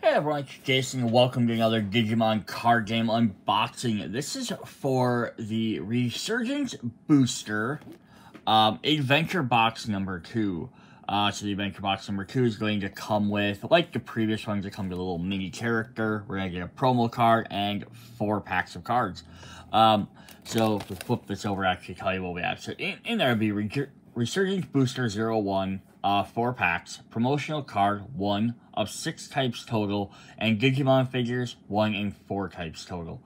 Hey everyone, it's Jason and welcome to another Digimon card game unboxing. This is for the Resurgence Booster Adventure Box number 2. So the Adventure Box number 2 is going to come with, like the previous ones, it comes with a little mini character. We're going to get a promo card and 4 packs of cards. So to flip this over, actually tell you what we have. So in there will be Resurgence Booster 01, 4 packs, promotional card 1 of 6 types total, and Digimon figures 1 and 4 types total.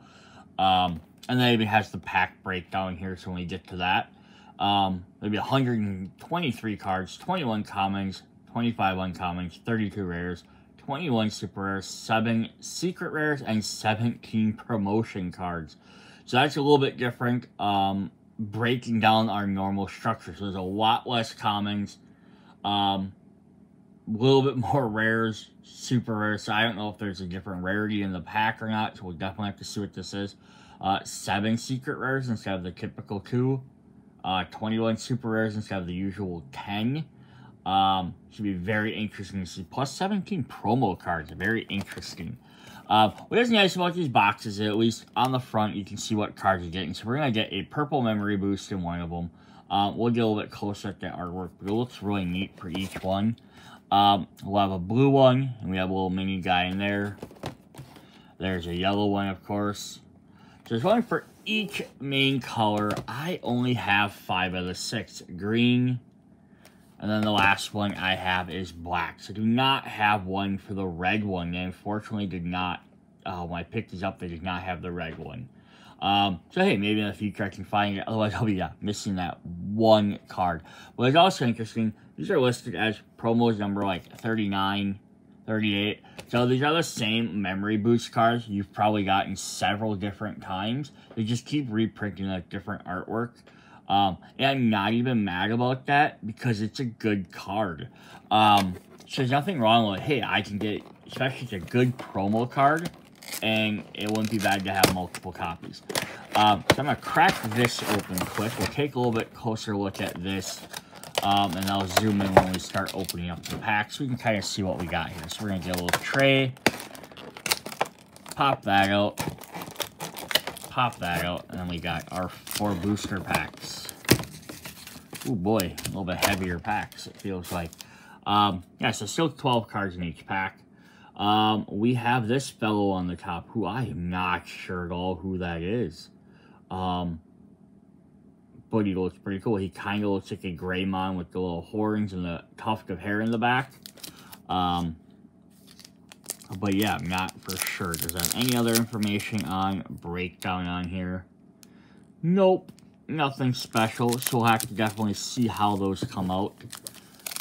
And then it even has the pack breakdown here, so when we get to that, there'll be 123 cards, 21 commons, 25 uncommons, 32 rares, 21 super rares, 7 secret rares, and 17 promotion cards. So that's a little bit different, breaking down our normal structure. So there's a lot less commons, a little bit more rares, super rares. So I don't know if there's a different rarity in the pack or not, so we'll definitely have to see what this is. 7 secret rares instead of the typical 2. 21 super rares instead of the usual 10. Should be very interesting to see. Plus 17 promo cards, very interesting. What is nice about these boxes is at least on the front you can see what cards you're getting. So we're going to get a purple memory boost in one of them. We'll get a little bit closer at the artwork, but it looks really neat for each one. We'll have a blue one, and we have a little mini guy in there. There's a yellow one, of course. So there's one for each main color. I only have 5 of the 6. Green, and then the last one I have is black. So I do not have one for the red one. They unfortunately did not, when I picked these up, they did not have the red one. So hey, maybe in the future I can find it. Otherwise, I'll be missing that one card. But it's also interesting, these are listed as promos number like 39, 38. So these are the same memory boost cards you've probably gotten several different times. They just keep reprinting like different artwork. And I'm not even mad about that because it's a good card. So there's nothing wrong with, hey, I can get, especially it's a good promo card, and it wouldn't be bad to have multiple copies. So I'm going to crack this open quick. We'll take a little bit closer look at this, and I'll zoom in when we start opening up the pack so we can kind of see what we got here. So we're going to get a little tray, pop that out, and then we got our 4 booster packs. Oh boy, a little bit heavier packs, it feels like. Yeah, so still 12 cards in each pack. We have this fellow on the top, who I am not sure at all who that is. But he looks pretty cool. He kind of looks like a Greymon with the little horns and the tuft of hair in the back. But yeah, I'm not for sure. Does that have any other information on breakdown on here? Nope, nothing special. So we'll have to definitely see how those come out.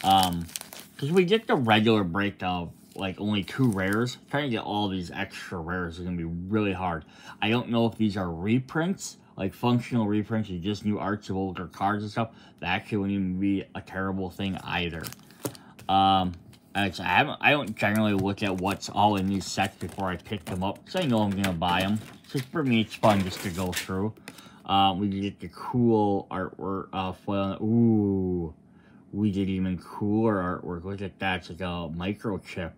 Because we get the regular breakdown, like only 2 rares. Trying to get all these extra rares is going to be really hard. I don't know if these are reprints, like functional reprints, you just new arts of older cards and stuff. That actually wouldn't even be a terrible thing either. I don't generally look at what's all in these sets before I pick them up, because I know I'm going to buy them. So for me, it's fun just to go through. We get the cool artwork foil. Ooh, we get even cooler artwork. Look at that. It's like a microchip.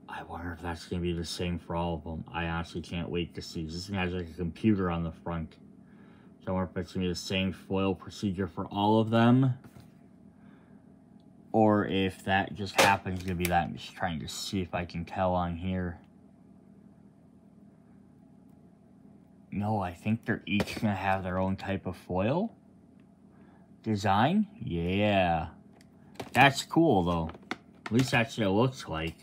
I wonder if that's going to be the same for all of them. I honestly can't wait to see. This thing has like a computer on the front. So I wonder if it's going to be the same foil procedure for all of them. Or if that just happens to be that. I'm just trying to see if I can tell on here. No, I think they're each going to have their own type of foil design. Yeah. That's cool, though. At least that's what it looks like.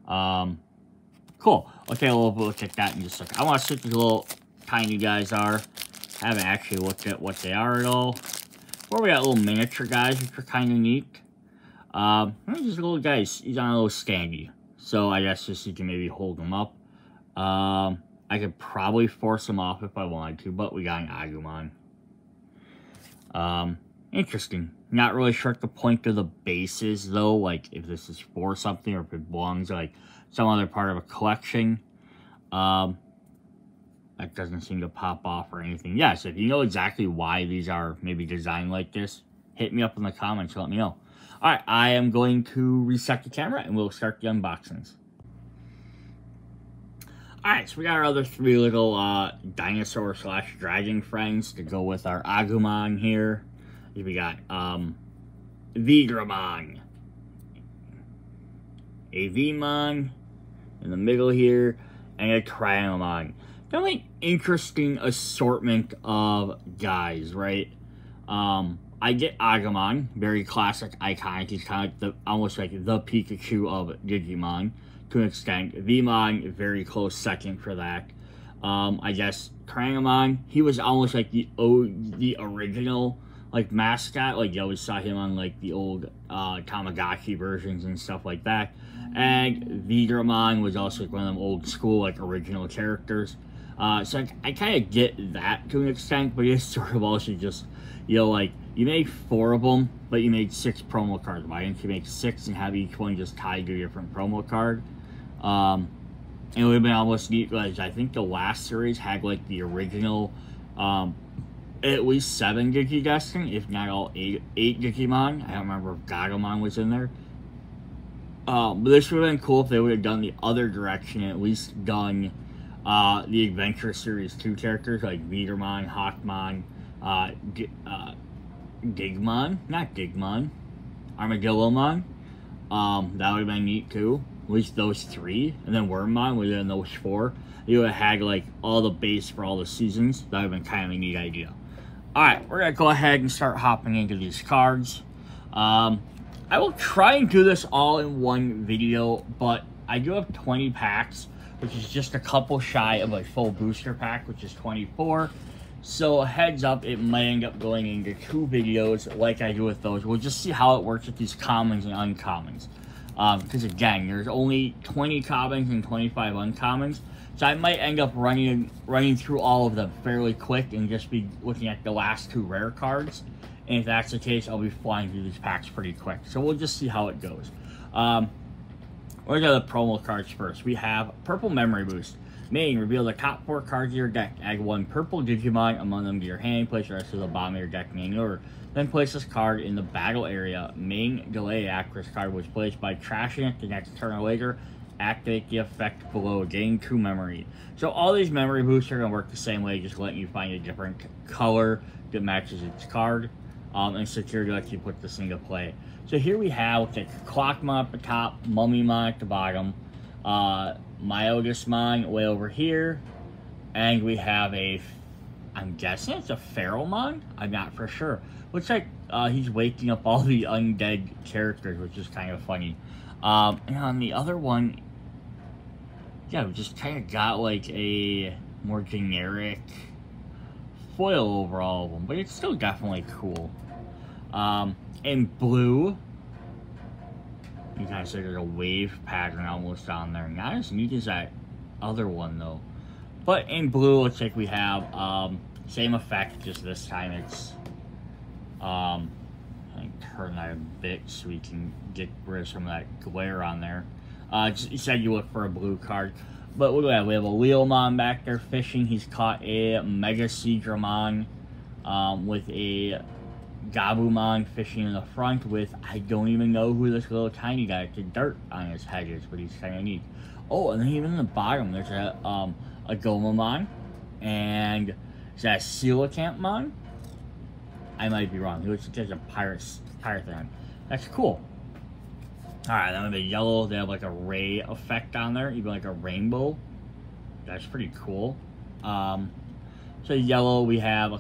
Cool. I'll take a little look at that in just a second. I want to see what these little tiny guys are. I haven't actually looked at what they are at all. Or we got little miniature guys, which are kind of neat. These little guys, he's on a little standy. So I guess just you can maybe hold them up. I could probably force them off if I wanted to, but we got an Agumon. Interesting. Not really sure what the point of the base is, though. Like, if this is for something or if it belongs to, like, some other part of a collection. That doesn't seem to pop off or anything. Yes, if you know exactly why these are maybe designed like this, hit me up in the comments and let me know. Alright, I am going to reset the camera and we'll start the unboxings. Alright, so we got our other three little dinosaur slash dragon friends to go with our Agumon here. We got Vigramon, a Vmon in the middle here, and a Trianglemon. Kind of interesting assortment of guys, right? I get Agumon, very classic, iconic. He's kind of like almost like the Pikachu of Digimon to an extent. Vmon, very close second for that. I guess Trianglemon, he was almost like the original like mascot. Like you always saw him on like the old Tamagotchi versions and stuff like that. And Vigramon was also like one of them old school like original characters. So I kind of get that to an extent, but it's sort of also just, you know, like, you made 4 of them, but you made 6 promo cards. Why didn't you make 6 and have each one just tied to a different promo card? It would have been almost neat, because I think the last series had, like, the original, at least 7 Digidestin, if not all 8 Digimon. I don't remember if Gagomon was in there. But this would have been cool if they would have done the other direction, and at least done the Adventure Series 2 characters, like Vigramon, Hawkmon, Digimon, not Digimon, Armadillomon. That would have been neat too. At least those 3. And then Wormmon within those 4. You would have had like all the base for all the seasons. That would have been kind of a neat idea. Alright, we're going to go ahead and start hopping into these cards. I will try and do this all in one video, but I do have 20 packs, which is just a couple shy of a full booster pack, which is 24. So, heads up, it might end up going into 2 videos like I do with those. We'll just see how it works with these commons and uncommons. Because again, there's only 20 commons and 25 uncommons. So I might end up running through all of them fairly quick and just be looking at the last 2 rare cards. And if that's the case, I'll be flying through these packs pretty quick. So we'll just see how it goes. We're going to the promo cards first. We have Purple Memory Boost. Main, reveal the top 4 cards of your deck. Add 1 purple Digimon among them to your hand. Place the rest to the bottom of your deck in any order. Then place this card in the battle area. Main delay after this card was placed by trashing it the next turn later. Activate the effect below. Gain 2 memory. So all these memory boosts are going to work the same way, just letting you find a different color that matches its card. And security lets you put this into play. So here we have the Clockmon at the top, Mummymon at the bottom, Myotismon way over here, and we have a, I'm guessing it's a Feralmon? I'm not for sure. Looks like he's waking up all the undead characters, which is kind of funny. And on the other one, yeah, we just kind of got like a more generic foil over all of them, but it's still definitely cool. In blue, you kind of see there's a wave pattern almost on there. Not as neat as that other one though. But in blue, looks like we have same effect, just this time it's I think turn that a bit so we can get rid of some of that glare on there. You said you look for a blue card. But look at that, we have a Leomon back there fishing. He's caught a Mega Seadramon with a Gabumon fishing in the front with, I don't even know who this little tiny guy with the dirt on his head is, but he's kind of neat. Oh, and then even in the bottom, there's a Gomamon, and is that a Coelacanthmon? I might be wrong. He looks like there's a pirate thing. That's cool. Alright, then with the yellow, they have like a ray effect on there, even like a rainbow. That's pretty cool. So yellow, we have a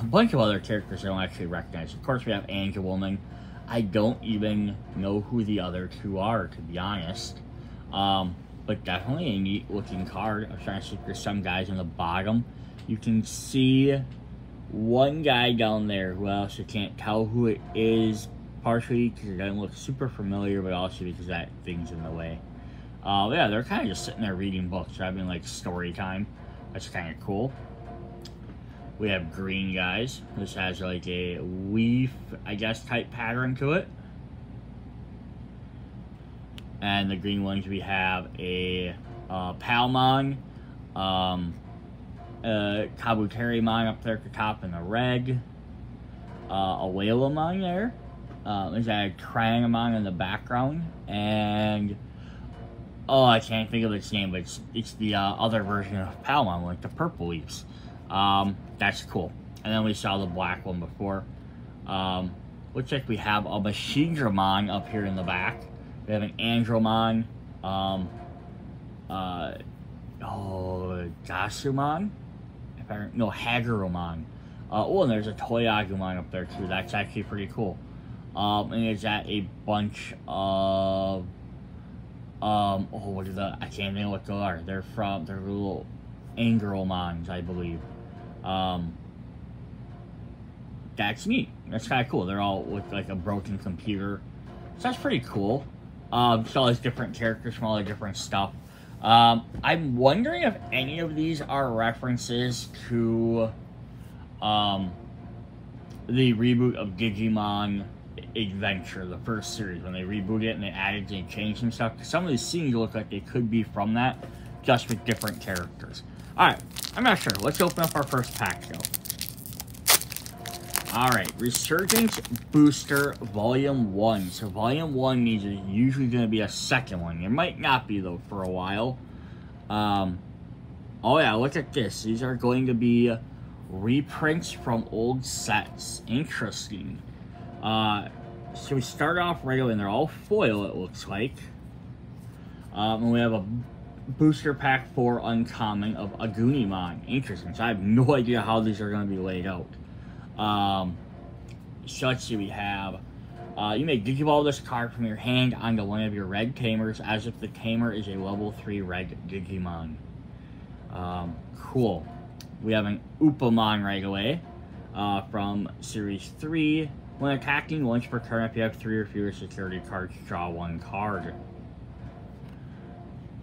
bunch of other characters I don't actually recognize. Of course, we have Angelwoman. I don't even know who the other 2 are, to be honest. But definitely a neat looking card. I'm trying to see if there's some guys in the bottom. You can see one guy down there who I also can't tell who it is, partially because it doesn't look super familiar, but also because that thing's in the way. Yeah, they're kind of just sitting there reading books, having like story time. That's kind of cool. We have green guys. This has like a leaf, I guess, type pattern to it. And the green ones, we have a Palmon, Kabuterimon up there at the top in the red, a Whalemon there. There's a Trianglemon in the background, and Oh, I can't think of its name, but it's the other version of Palmon, like the purple leaves. That's cool. And then we saw the black one before. Looks like we have a Machindramon up here in the back. We have an Andromon. Gasumon? No, Hagurumon. Oh, and there's a Toyagumon up there too. That's actually pretty cool. And it's at a bunch of what are I can't think of what they are. They're little Angeromons, I believe. That's neat. That's kind of cool. They're all with like a broken computer. So that's pretty cool. So all these different characters from all the different stuff. I'm wondering if any of these are references to the reboot of Digimon Adventure, the first series, when they rebooted it and they added and changed some stuff. Some of these scenes look like they could be from that, just with different characters. Alright, I'm not sure. Let's open up our first pack, though. Alright, Resurgence Booster Volume 1. So Volume 1 is usually going to be a second one. There might not be, though, for a while. Oh yeah, look at this. These are going to be reprints from old sets. Interesting. So we start off regular, and they're all foil, it looks like. And we have a booster pack for Uncommon of Agunimon. Interesting. So I have no idea how these are going to be laid out. So let's see, we have, you may Digiball this card from your hand onto one of your red tamers as if the tamer is a level 3 red Digimon. Cool. We have an Upamon right away, from Series 3. When attacking once per turn, if you have 3 or fewer security cards, draw 1 card.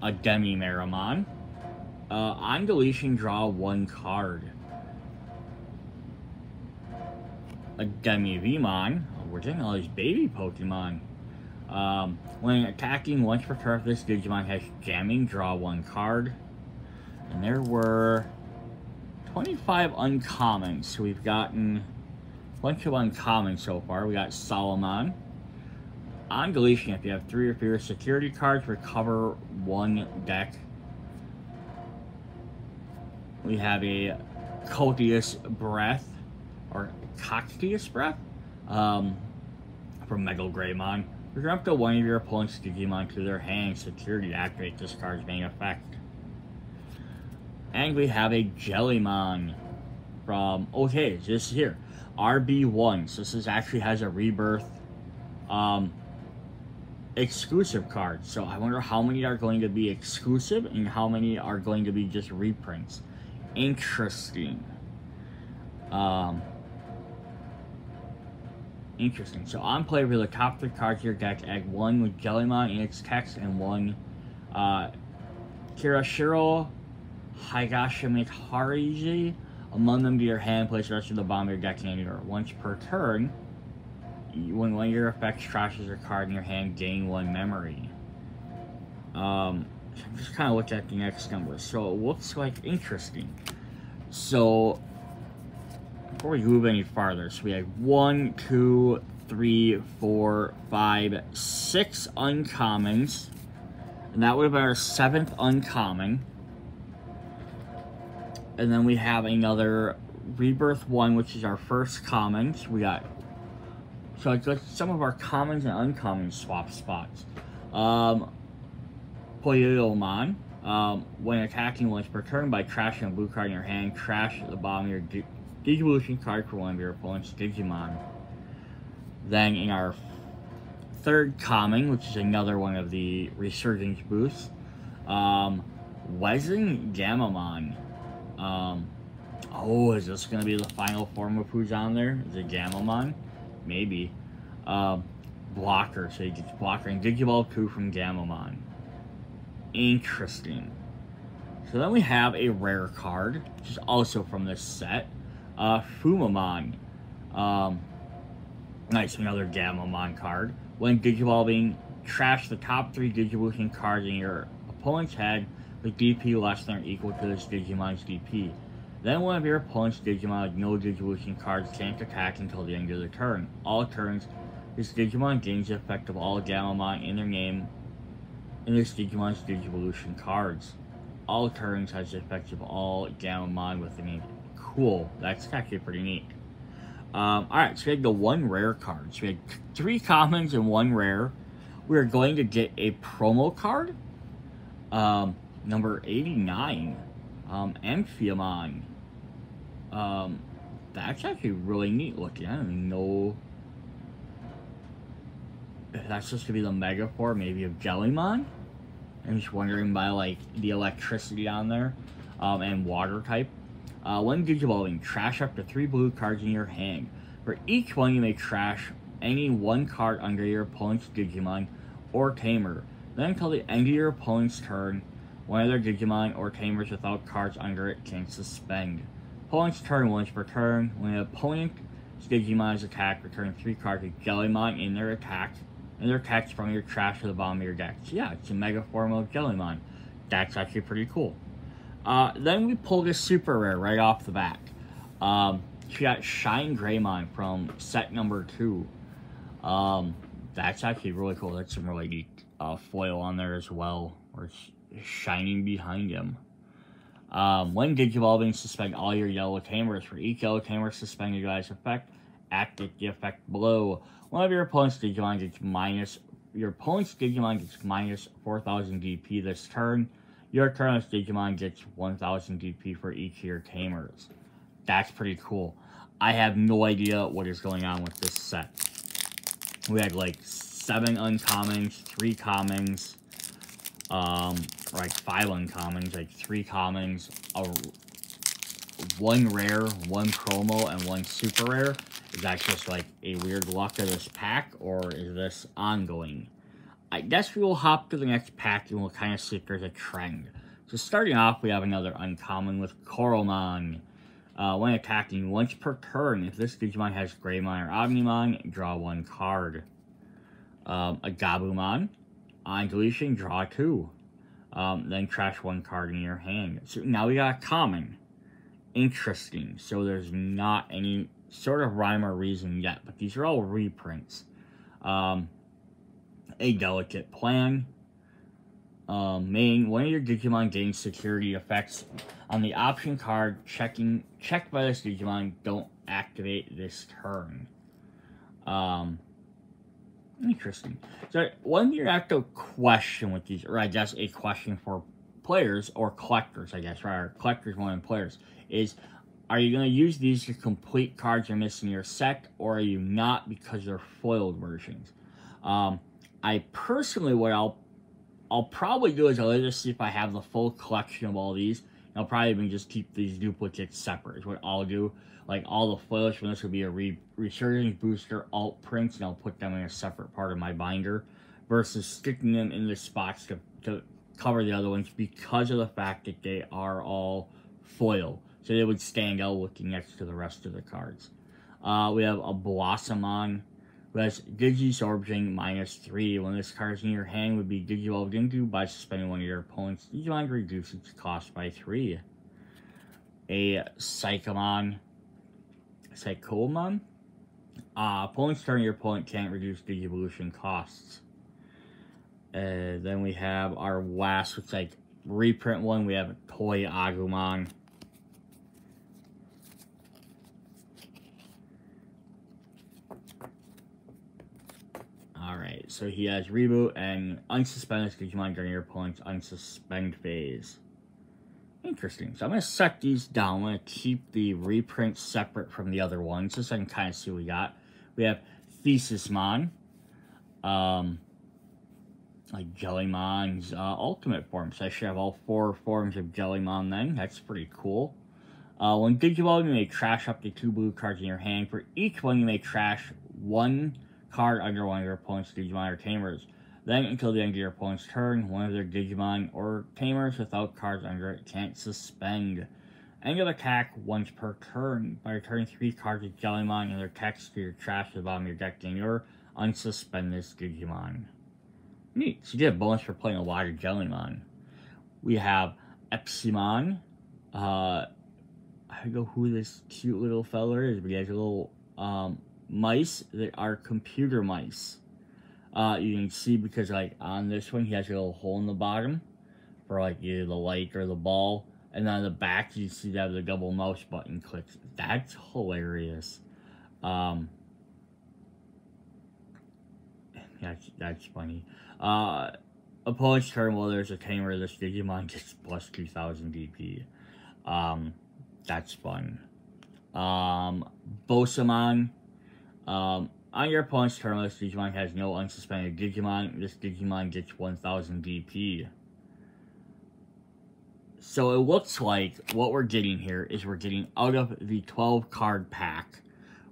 A Demi-Meramon. On deletion, draw 1 card. A Demi-Vemon. We're getting all these baby Pokemon. When attacking once per turn, if this Digimon has jamming, draw 1 card. And there were 25 uncommons, so we've gotten a bunch of uncommons so far. We got Solomon. On deletion, if you have 3 or fewer security cards, recover 1 deck. We have a Cotious Breath, or Cotious Breath, from Megal Greymon. Return up to one of your opponent's Digimon to their hand. Security to activate this card's main effect. And we have a Jellymon from, okay, this is here, RB01. So this actually has a rebirth exclusive card. So I wonder how many are going to be exclusive and how many are going to be just reprints. Interesting. Interesting. So on play, reveal the top 3 cards of your deck. Add 1 with Jellymon in its text and 1 Kirashiro Higashimitariji among them to your hand. Place the rest of the bottom of your deck in any order. Once per turn, when one of your effects trashes a card in your hand, gain 1 memory. I'm just kind of looking at the next number. So it looks like interesting. So before we move any farther, so we have 1, 2, 3, 4, 5, 6 uncommons, and that would have been our 7th uncommon. And then we have another Rebirth 1, which is our first commons. We got, so it's like some of our commons and uncommons swap spots. Poyomon. When attacking once per turn by trashing a blue card in your hand, trash the bottom of your Digivolution card for one of your opponent's Digimon. Then in our 3rd common, which is another one of the Resurgence boosts, Wezen Gamamon. Oh, is this going to be the final form of who's on there? Is it Gamamon? Maybe. Blocker, so you get Blocker and Digiball 2 from Gamamon. Interesting. So then we have a rare card, which is also from this set. Fumamon. Nice, another Gamamon card. When Digivolving, trash the top 3 Digivolution cards in your opponent's head with DP less than or equal to this Digimon's DP. Then one of your opponent's Digimon with no Digivolution cards can't attack until the end of the turn. All turns, this Digimon gains the effect of all Gamamon in their name in this Digimon's Digivolution cards. All turns has the effects of all Gallimon with the name. Cool. That's actually pretty neat. Alright, so we have the 1 rare card. So we had 3 commons and 1 rare. We're going to get a promo card. Number 89. Amphiamon. That's actually really neat looking. I don't even know if that's supposed to be the Mega Form, maybe of Jellymon. I'm just wondering by like the electricity on there, and water type. When Digivolving, trash up to 3 blue cards in your hand. For each one, you may trash any 1 card under your opponent's Digimon or Tamer. Then until the end of your opponent's turn, one of their Digimon or Tamers without cards under it can suspend. Opponent's turn once per turn. When an opponent's Digimon is attacked, return 3 cards of Jellymon in their attack. And their attacks from your trash to the bottom of your deck. So yeah, it's a Mega Form of Jellymon. That's actually pretty cool. Then we pulled a super rare right off the bat. She got Shine Greymon from set number 2. That's actually really cool. That's some really neat foil on there as well, where it's shining behind him. When Digivolving, suspend all your yellow Tamers. For each yellow Tamer suspended by this effect, activate the effect below. One of your opponent's Digimon gets minus 4,000 DP this turn. Your turn Digimon gets 1,000 DP for each of your Tamers. That's pretty cool. I have no idea what is going on with this set. We had like 7 uncommons, 3 commons, like 5 uncommons, like 3 commons, 1 rare, 1 promo, and 1 super rare. Is that just like a weird luck of this pack, or is this ongoing? I guess we will hop to the next pack and we'll kind of see if there's a trend. So starting off, we have another uncommon with Coralmon. When attacking once per turn, if this Digimon has Greymon or Omnimon, draw 1 card. A Gabumon. On deletion, draw 2. Then trash 1 card in your hand. So now we got a common. Interesting. So there's not any sort of rhyme or reason yet, but these are all reprints. A Delicate Plan. Main, one of your Digimon gains security effects on the option card checked by this Digimon don't activate this turn. Interesting. So one your actual question with these, or I guess a question for players or collectors, I guess, right? Or collectors more than players, is are you going to use these to complete cards you're missing in your set, or are you not because they're foiled versions? I personally, what I'll probably do is I'll just see if I have the full collection of all these. I'll probably even just keep these duplicates separate is what I'll do. Like all the foils from this will be a Resurgence Booster alt prints, and I'll put them in a separate part of my binder versus sticking them in the spots to cover the other ones because of the fact that they are all foil. So they would stand out looking next to the rest of the cards. We have a Blossomon who has Digisorbing -3. When this card is in your hand, would be Digivolved into by suspending one of your opponent's Digimon to reduce its cost by 3. A Psychomon. Opponent's turn, your opponent can't reduce Digivolution costs. Then we have our last, which is like reprint one. We have a Toy Agumon. Alright, so he has Reboot and Unsuspend Digimon during your opponent's Unsuspend phase. Interesting. So I'm going to set these down. I'm going to keep the reprints separate from the other ones, just so I can kind of see what we got. We have Thesismon. Like Jellymon's ultimate form. So I should have all 4 forms of Jellymon then. That's pretty cool. When Digivolve, you may trash up to 2 blue cards in your hand. For each one, you may trash 1 card under one of your opponent's Digimon or Tamers. Then, until the end of your opponent's turn, one of their Digimon or Tamers without cards under it can't suspend. End of attack once per turn. By returning 3 cards of Jellymon and their text to your trash to the bottom of your deck, then you're unsuspend this Digimon. Neat. So you get a bonus for playing a lot of Jellymon. We have Epsimon. I don't know who this cute little fella is, but he has a little mice that are computer mice. You can see because, like, on this one, he has a little hole in the bottom for, like, either the light or the ball. And on the back, you see that the double mouse button clicks. That's hilarious. That's funny. Opponent's turn, while there's a tamer, this Digimon gets plus 2000 DP. That's fun. Bosamon. On your opponent's turn, this Digimon has no unsuspended Digimon. This Digimon gets 1000 DP. So it looks like what we're getting here is we're getting out of the 12 card pack,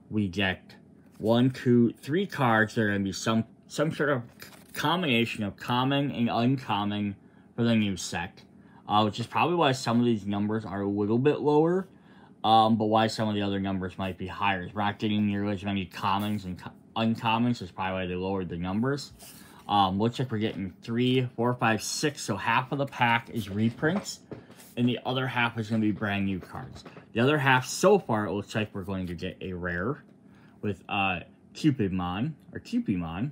we get 1, 2, 3 cards that are going to be some sort of combination of common and uncommon for the new set. Which is probably why some of these numbers are a little bit lower, but why some of the other numbers might be higher. We're not getting nearly as many commons and uncommons, so it's probably why they lowered the numbers. Looks like we're getting 3, 4, 5, 6, so half of the pack is reprints, and the other half is going to be brand new cards. The other half, so far, it looks like we're going to get a rare with Cupidmon, or Cupimon,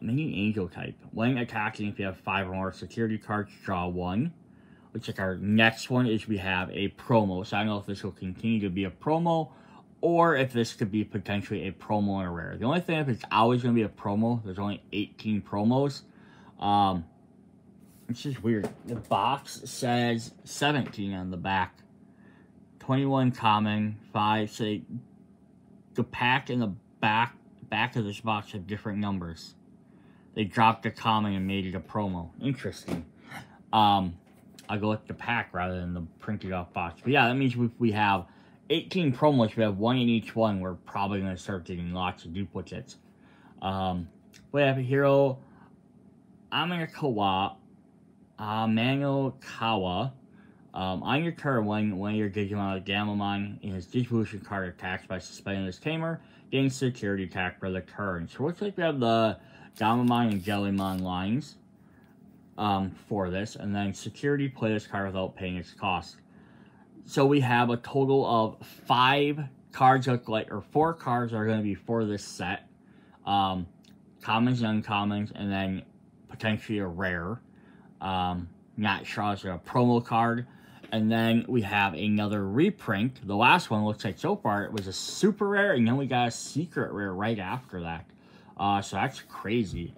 mini angel type. When attacking, if you have 5 or more security cards, draw 1. Looks like our next one is we have a promo. So I don't know if this will continue to be a promo, or if this could be potentially a promo and a rare. The only thing, if it's always going to be a promo, there's only 18 promos. It's just weird. The box says 17 on the back. 21 common, 5. So the pack and the back of this box have different numbers. They dropped the common and made it a promo. Interesting. I'll go with the pack rather than the printed off box. But yeah, that means if we have 18 promos, we have 1 in each one. We're probably going to start getting lots of duplicates. We have a hero, Amanokawa. On your turn, when one of your Digimon, Gamamon, in his Digivolution card attacks by suspending his tamer, gain security attack for the turn. So it looks like we have the Gamamon and Jellymon lines for this, and then security play this card without paying its cost. So we have a total of 5 cards, or 4 cards are going to be for this set. Commons and uncommons, and then potentially a rare. Not sure it's a promo card. And then we have another reprint. The last one looks like so far it was a super rare, and then we got a secret rare right after that. So that's crazy.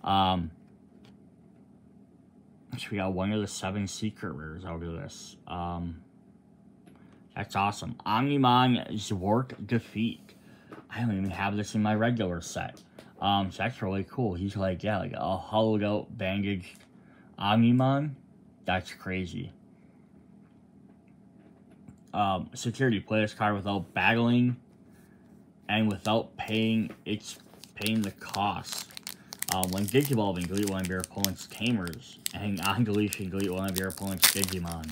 So we got one of the 7 secret rares out of this. That's awesome. Omnimon Zwark Defeat. I don't even have this in my regular set. So that's really cool. He's like, yeah, like a hollowed out bandaged Omnimon. That's crazy. Security, play this card without battling and without paying the cost. When Digivolving, delete one of your opponent's tamers, and on deletion, delete one of your opponent's Digimon.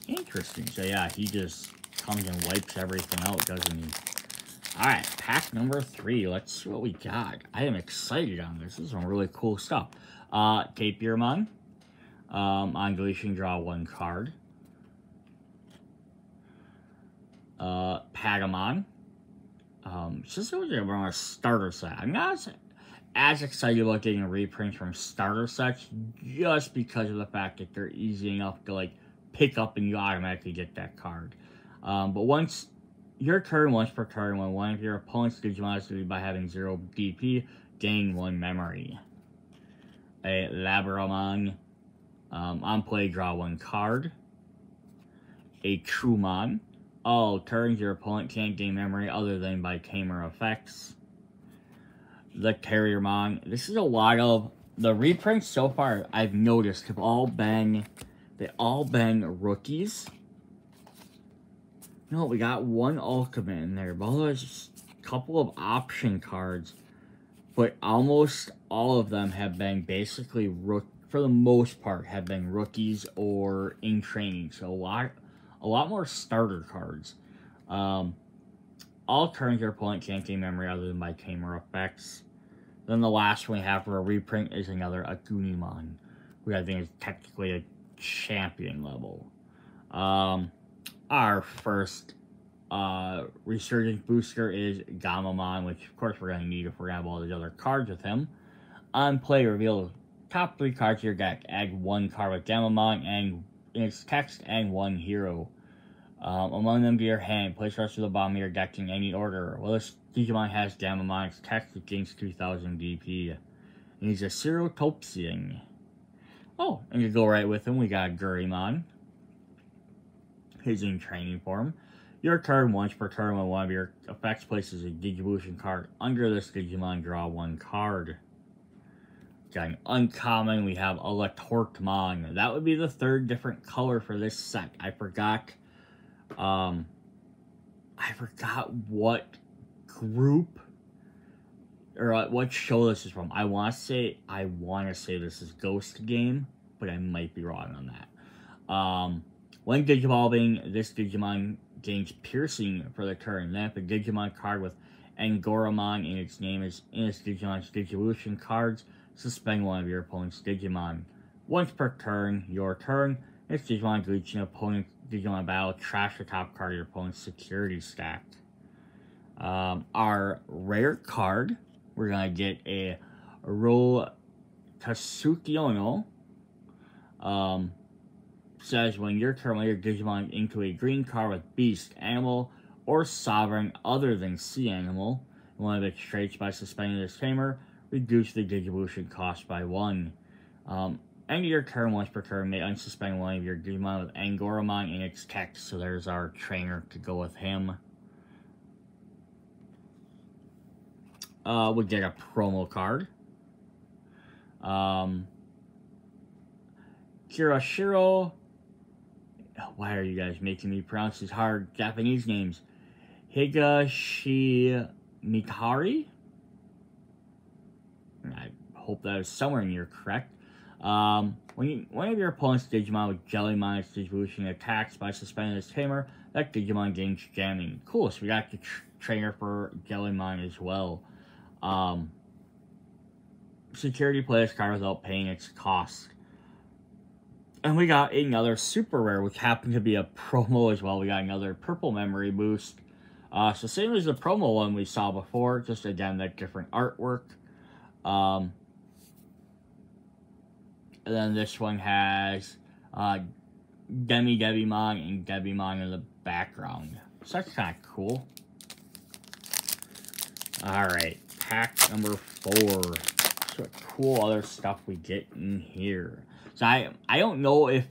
Interesting. So yeah, he just comes and wipes everything out, doesn't he? Alright, pack number 3. Let's see what we got. I am excited on this. This is some really cool stuff. Tapirmon. On deletion, draw 1 card. Patamon. Just so we're on a starter set. I'm not as excited about getting reprints from starter sets, just because of the fact that they're easy enough to like pick up and you automatically get that card. But once your turn, once per turn, when one of your opponent's Digimon is defeated by having 0 DP, gain 1 memory. A Labramon. On play, draw 1 card. A Trumon. All turns, your opponent can't gain memory other than by tamer effects. The Terriermon. This is a lot of the reprints so far I've noticed have all been rookies. No, we got 1 ultimate in there, but there's just a couple of option cards. But almost all of them have been basically for the most part, have been rookies or in training. So a lot more starter cards. All turns, your opponent can't gain memory other than by tamer effects. Then the last one we have for a reprint is another Agunimon, who I think is technically a champion level. Our first Resurgence Booster is Gamamon, which of course we're going to need if we're going to have all these other cards with him. On play, reveal the top 3 cards of your deck. Add 1 card with Gamamon and in its text and 1 hero. Among them to your hand. Place the rest of the bottom of your deck in any order. Well, this Digimon has Gamamon. Its text is gains 2000 DP. And he's a Cerotopsian. Oh, and to go right with him, we got Gurimon. He's in training form. Your turn, once per turn, when one of your effects places a Digivolution card under this Digimon, draw 1 card. Got an uncommon, we have Alot. That would be the 3rd different color for this set. I forgot what group or what show this is from. I want to say this is Ghost Game, but I might be wrong on that. When Digivolving, this Digimon gains Piercing for the turn. Then if a Digimon card with Angoramon in its name is in its Digimon's Digivolution cards, suspend one of your opponent's Digimon. Once per turn, your turn, this Digimon deletes an opponent's Digimon battle, trash the top card of your opponent's security stack. Our rare card, we're going to get a Roll Tasukiono. Says when your turn, when your Digimon into a green card with Beast, Animal, or Sovereign other than Sea Animal, one of its traits by suspending this tamer, reduce the Digivolution cost by 1. End of your turn, once per turn, may unsuspend one of your Digimon with Angoramon in its text. So there's our trainer to go with him. We'll get a promo card. Kirashiro. Why are you guys making me pronounce these hard Japanese names? Higashi Mitari? I hope that is somewhere near correct. When one of your opponent's Digimon with Jellymon its Digivolution attacks by suspending this tamer, that Digimon gains jamming. Cool, so we got the trainer for Jellymon as well. Security play this card without paying its cost. And we got another super rare, which happened to be a promo as well. We got another purple memory boost. So same as the promo one we saw before, just again that different artwork. And then this one has Devimon and Devimon in the background. So that's kind of cool. Alright, pack number 4. So what cool other stuff we get in here. So I don't know if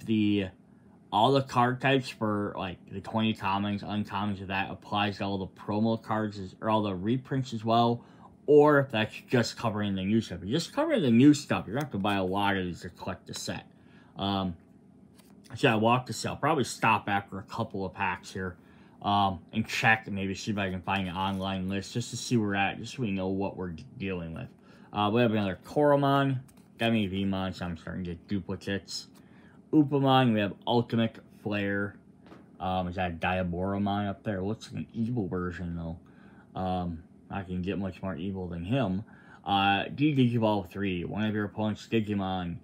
all the card types for like the 20 commons, uncommons, if that applies to all the promo cards or all the reprints as well, or if that's just covering the new stuff. If you're just covering the new stuff, you're gonna have to buy a lot of these to collect the set. So I walk the sale. Probably stop after a couple of packs here, and check and maybe see if I can find an online list just to see where we're at, just so we know what we're dealing with. We have another Koromon. Vmon, so I'm starting to get duplicates. Upamon, we have Ultimate Flare. Is that Diaboramon up there? Looks like an evil version, though. I can get much more evil than him. Digivolve 3. One of your opponent's Digimon.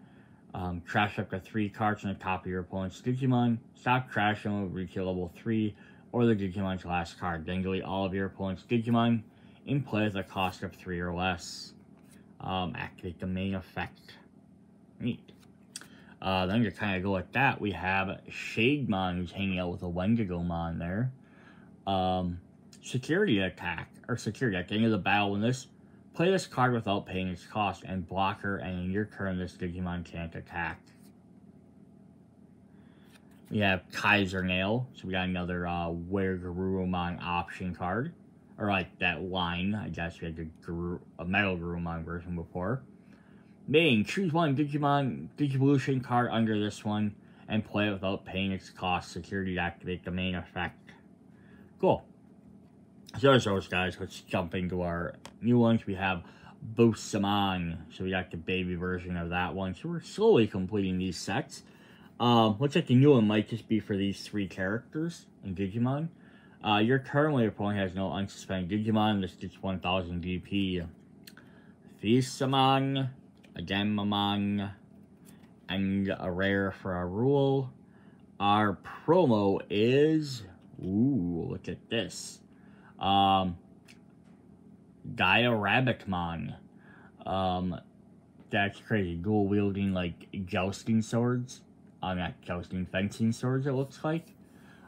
Trash up to 3 cards on the top of your opponent's Digimon. Stop trashing with retail level 3, or the Digimon's last card. Then delete all of your opponent's Digimon in play at a cost of 3 or less. Activate the main effect. Neat. Then to kind of go with that, we have Shademon, who's hanging out with a Wendigomon there. Security attack, or security at the end of the battle. When this, play this card without paying its cost and blocker, and in your turn, this Digimon can't attack. We have Kaiser Nail, so we got another Wergarurumon option card. Or like that line, I guess we had a Metal Garurumon version before. Main, choose one Digimon Digivolution card under this one and play it without paying its cost. Security to activate the main effect. Cool. So there's those guys. Let's jump into our new ones. We have Bosamon. So we got the baby version of that one. So we're slowly completing these sets. Looks like the new one might just be for these 3 characters in Digimon. Your turn when your opponent has no unsuspended Digimon, this gets 1000 DP. Fisamon, Agamamon, and a rare for our rule. Our promo is Ooh, look at this. Gaia Rabbitmon. That's crazy. Dual wielding like jousting swords. Not jousting, fencing swords, it looks like.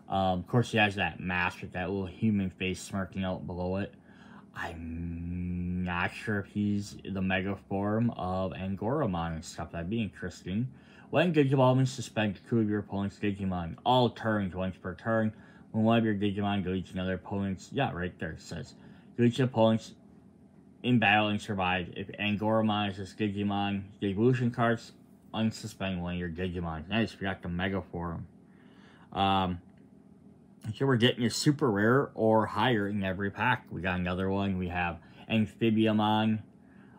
Of course, he has that mask with that little human face smirking out below it. I'm not sure if he's the mega form of Angoramon and stuff. That'd be interesting. When Digivolving, suspend 2 of your opponent's Digimon. All turns, once per turn. When one of your Digimon deletes another opponent's... Yeah, right there it says. Deletes opponents in battle and survive. If Angoramon is this Digimon, the evolution cards, unsuspend one of your Digimon. Nice, we got the mega form. So we're getting a super rare or higher in every pack. We got another one. We have Amphibiamon.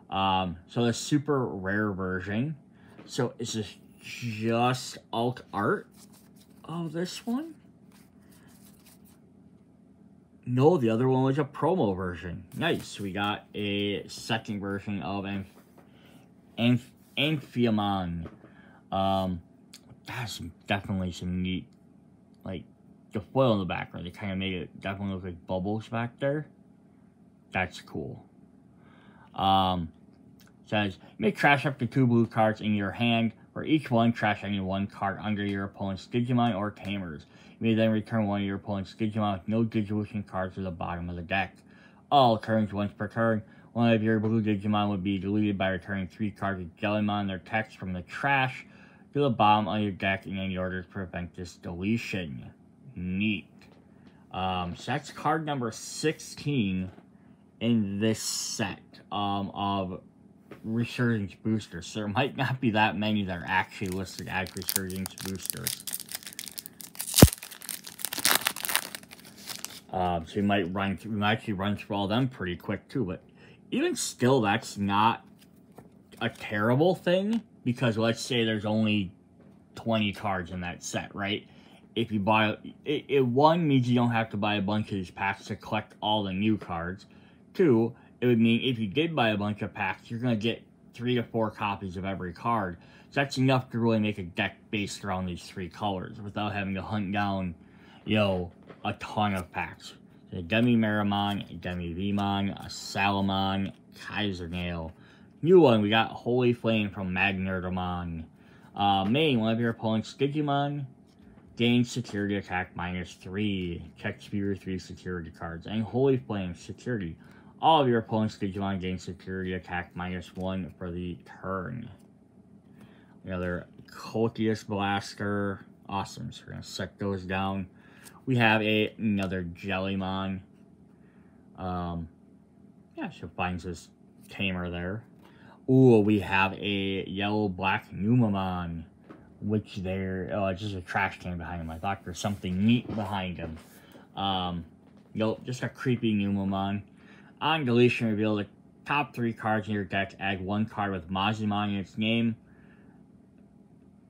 So the super rare version. So is this just alt art of this one? No, the other one was a promo version. Nice. We got a second version of Amphibiamon. That's definitely some neat, like, the foil in the background. They kind of made it definitely look like bubbles back there. That's cool. Says, you may trash up to 2 blue cards in your hand. For each one, trash any 1 card under your opponent's Digimon or Tamers. You may then return one of your opponent's Digimon with no Digivolution cards to the bottom of the deck. All turns, once per turn, one of your blue Digimon would be deleted by returning 3 cards of Jellymon and their text from the trash to the bottom of your deck in any order to prevent this deletion. Neat. So that's card number 16 in this set of Resurgence Boosters. So there might not be that many that are actually listed as Resurgence Boosters. So we might actually run through all of them pretty quick too, but even still, that's not a terrible thing, because let's say there's only 20 cards in that set, right? If you buy it, 1 means you don't have to buy a bunch of these packs to collect all the new cards. 2, it would mean if you did buy a bunch of packs, you're going to get 3 to 4 copies of every card. So that's enough to really make a deck based around these 3 colors without having to hunt down, you know, a ton of packs. A Demi-Meramon, a Demi-Vemon, a Salamon, Kaiser Nail. New one, we got Holy Flame from Magnardamon. Main, one of your opponent's Digimon gains security attack -3. Check Spear 3 security cards. And Holy Flame security. All of your opponent's Digimon gain security attack -1 for the turn. Another Cotius Blaster. Awesome. So we're going to set those down. We have another Jellymon. Yeah, she finds this tamer there. Ooh, we have a yellow-black Numamon. Which there, oh, it's just a trash can behind him. I thought there's something neat behind him. Nope, just a creepy Numamon. On deletion, reveal the top 3 cards in your deck. Add 1 card with Mazimon in its name,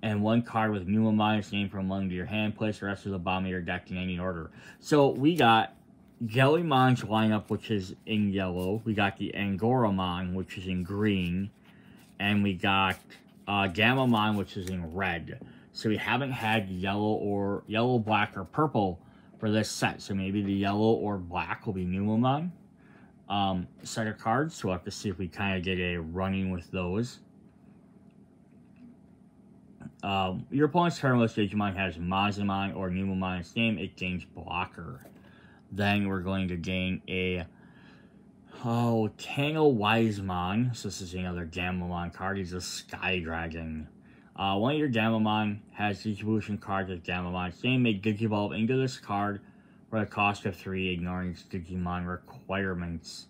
and 1 card with Numamon in its name from among your hand. Place the rest of the bottom of your deck in any order. So we got Jellymon's lineup, which is in yellow. We got the Angoramon, which is in green, and we got Gamamon, which is in red. So we haven't had yellow, black, or purple for this set. So maybe the yellow or black will be Numamon set of cards. So we'll have to see if we kind of get a running with those. Your opponent's terminalist Digimon has Mazimon or Numamon in its name. It gains blocker. Then we're going to gain a Tangle Wisemon. So this is another Gamamon card. He's a Sky Dragon. One of your Gamamon has Digivolution cards with Gamamon's name. May Digivolve into this card for the cost of 3, ignoring its Digimon requirements.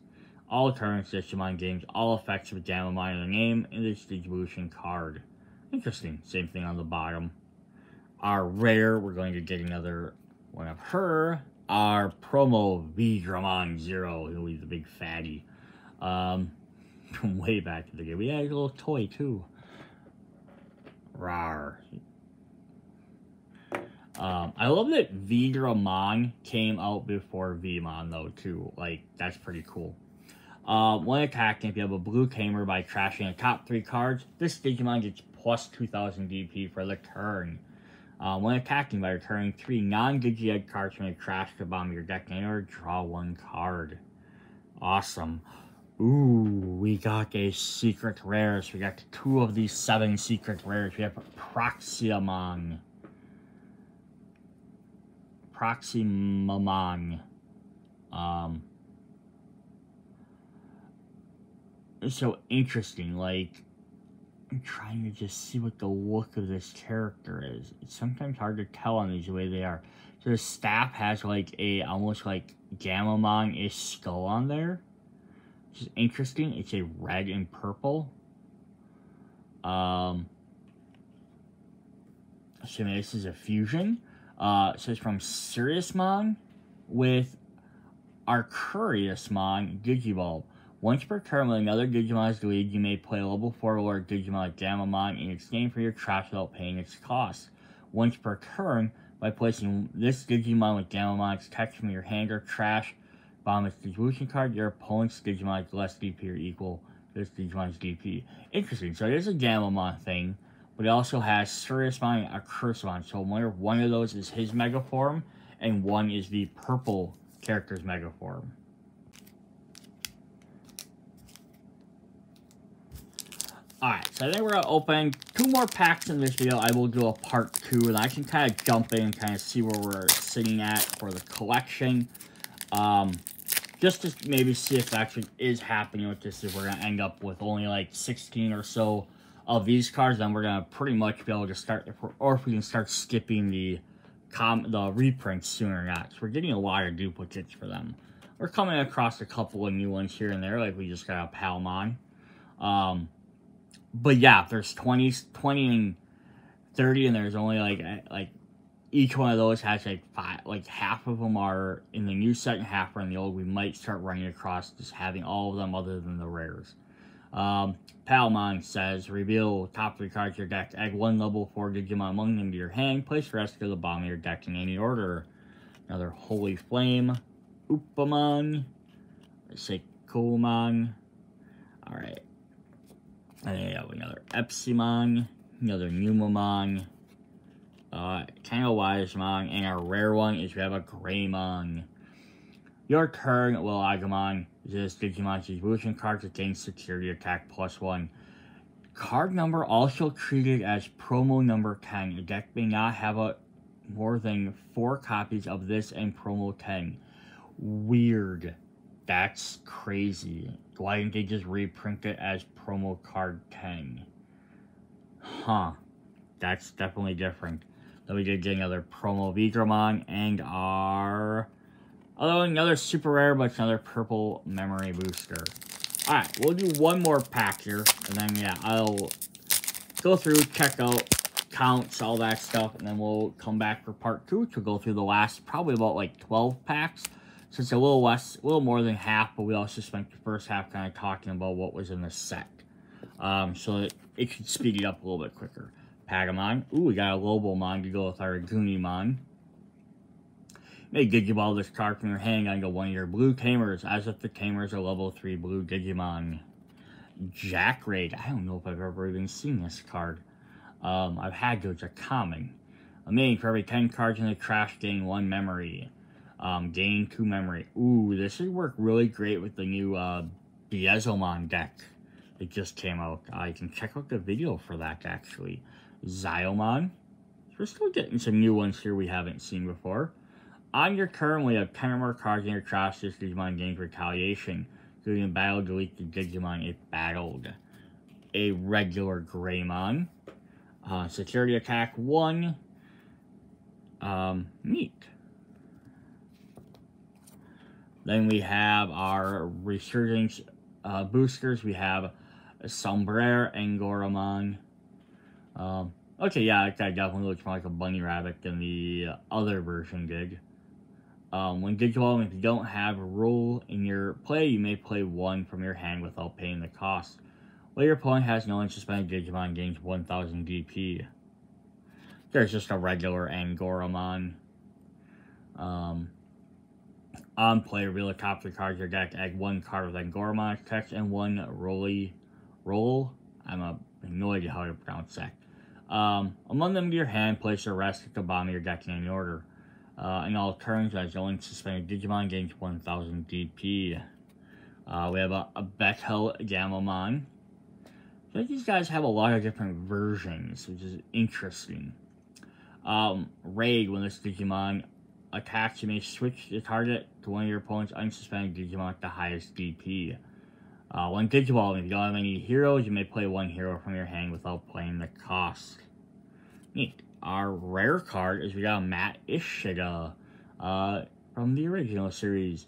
All turns, Digimon gains all effects of Gamamon in the name in this Digivolution card. Interesting. Same thing on the bottom. Our rare, we're going to get another one of her. Our promo Vidramon Zero. He'll be the big fatty. From way back in the game. We had a little toy too. Rawr. I love that Vidramon came out before Vmon though too. Like, that's pretty cool. When attacking, if you have a blue tamer by trashing the top 3 cards, this Digimon gets plus 2000 DP for the turn. When attacking, by returning 3 non-Digi-Egg cards from your trash to the bottom of your deck, or draw 1 card. Awesome. Ooh, we got a secret rare. So we got 2 of these 7 secret rares. We have Proximamon. So interesting, like, I'm trying to just see what the look of this character is. It's sometimes hard to tell on these the way they are. So the staff has like a almost like Gamamon-ish skull on there, which is interesting. It's a red and purple. So this is a fusion. So it's from Seriousmon with Arcuriusmon Digibulb. Once per turn, when another Digimon is deleted, you may play a level 4 Lord Digimon like Gamamon in exchange for your trash without paying its cost. Once per turn, by placing this Digimon with Gamamon's text from your hand or trash, bottom its distribution card, your opponent's Digimon is less DP or equal to this Digimon's DP. Interesting. So it is a Gamamon thing, but it also has Seriousmon and Arcuriusmon. So one of those is his Mega Form, and one is the purple character's Mega Form. Alright, so I think we're going to open 2 more packs in this video. I will do a part 2, and I can kind of jump in and kind of see where we're sitting at for the collection. Just to maybe see if it actually is happening with this, if we're going to end up with only like 16 or so of these cards, then we're going to pretty much be able to start, or if we can start skipping the reprints sooner or not. So we're getting a lot of duplicates for them. We're coming across a couple of new ones here and there, like we just got a Palmon. But yeah, there's 20 and 30, and there's only like each one of those has like 5, like half of them are in the new set and half are in the old. We might start running across just having all of them other than the rares. Palmon says, reveal top 3 cards of your deck, add 1 level 4 Digimon among them to your hand, place the rest to the bottom of your deck in any order. Another Holy Flame, Upamon, Seikoumon. Alright. And then we have another Epsimon, another Numamon, Wisemon, and our rare one is we have a Greymon. Your turn, will Agumon. This Digimon's evolution card contains security attack +1. Card number also treated as promo number 10. The deck may not have more than 4 copies of this and promo 10. Weird. That's crazy. Why didn't they just reprint it as promo card 10? Huh. That's definitely different. Then we did get another promo Vigramon and our... although another super rare, but it's another purple memory booster. Alright, we'll do 1 more pack here. And then, yeah, I'll go through, check out counts, all that stuff. And then we'll come back for part 2 to go through the last, probably about like 12 packs. So it's a little more than half, but we also spent the first half kind of talking about what was in the set. So it should speed it up a little bit quicker. Pagamon. Ooh, we got a Lobomon to go with our Gunimon. May Digiball this card from your hand onto one of your blue tamers, as if the tamers are level 3 blue Digimon. Jackraid. I don't know if I've ever even seen this card. I've had to. It's a common. A main for every 10 cards in the trash, gain 1 memory. Gain 2 memory. Ooh, this would work really great with the new Biezomon deck that just came out. You can check out the video for that, actually. Ziomon. We're still getting some new ones here we haven't seen before. On your turn, we have 10 or more cards in your trash. This Digimon gains retaliation. During battle, delete the Digimon if battled. A regular Greymon. Security attack 1. Neat. Then we have our Resurgence boosters. We have Sombrero and Goramon. Okay, yeah, that guy definitely looks more like a bunny rabbit than the other version did. When Digimon, if you don't have a rule in your play, you may play 1 from your hand without paying the cost. While your opponent has no unsuspended Digimon, gains 1000 DP. There's just a regular Angoramon. On play, reveal the top 3 cards of your deck, add 1 card with Angoramon's text and 1 roll. I have no idea how to pronounce that. Among them to your hand, place the rest at the bottom of your deck in any order. In all turns, as the only suspended Digimon gains 1000 DP. We have a Betel Gamamon. I think these guys have a lot of different versions, which is interesting. Raid, when this Digimon attacks, you may switch the target to one of your opponent's unsuspended Digimon with the highest DP. One Digiball, if you don't have any heroes, you may play one hero from your hand without playing the cost. Neat. Our rare card is we got a Matt Ishida from the original series.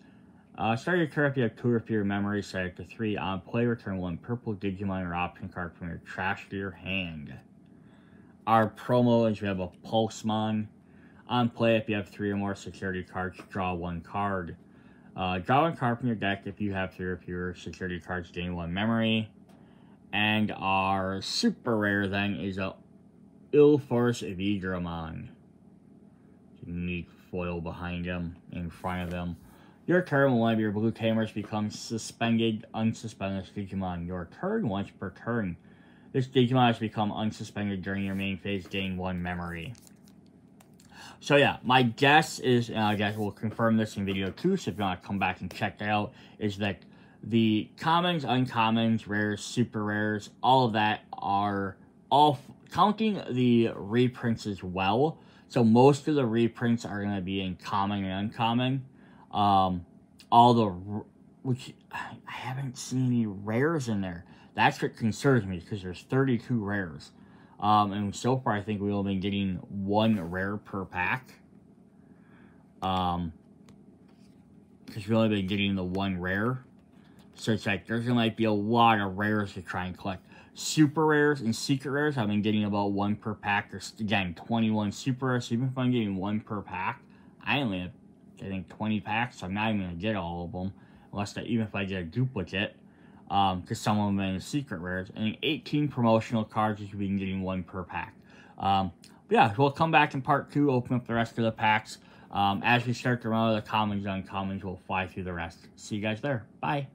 Start your turn if you have 2 or fewer memories, set it to 3. On play, return 1 purple Digimon or option card from your trash to your hand. Our promo is we have a Pulsemon. On play, if you have 3 or more security cards, draw 1 card. Draw 1 card from your deck if you have 3 or fewer security cards, gain 1 memory. And our super rare then is a Ilforce Vigramon. Unique foil behind him, in front of him. Your turn, when one of your blue tamers becomes suspended, unsuspend this Digimon. Your turn, once per turn. This Digimon has become unsuspended during your main phase, gain 1 memory. So yeah, my guess is, and I guess we'll confirm this in video 2, so if you want to come back and check that out, is that the commons, uncommons, rares, super rares, all of that are all counting the reprints as well. So most of the reprints are going to be in common and uncommon. Which I haven't seen any rares in there. That's what concerns me, because there's 32 rares. And so far I think we've only been getting 1 rare per pack. Because we've only been getting the 1 rare. So it's like, there's going to be a lot of rares to try and collect. Super rares and secret rares, I've been getting about 1 per pack. There's, again, 21 super rares. So even if I'm getting 1 per pack, I only have, I think, 20 packs. So I'm not even going to get all of them. Even if I get a duplicate. Because some of them are in the secret rares. And 18 promotional cards, which we've been getting 1 per pack. But yeah, we'll come back in part 2, open up the rest of the packs. As we start to run out of the commons and uncommons, we'll fly through the rest. See you guys there. Bye.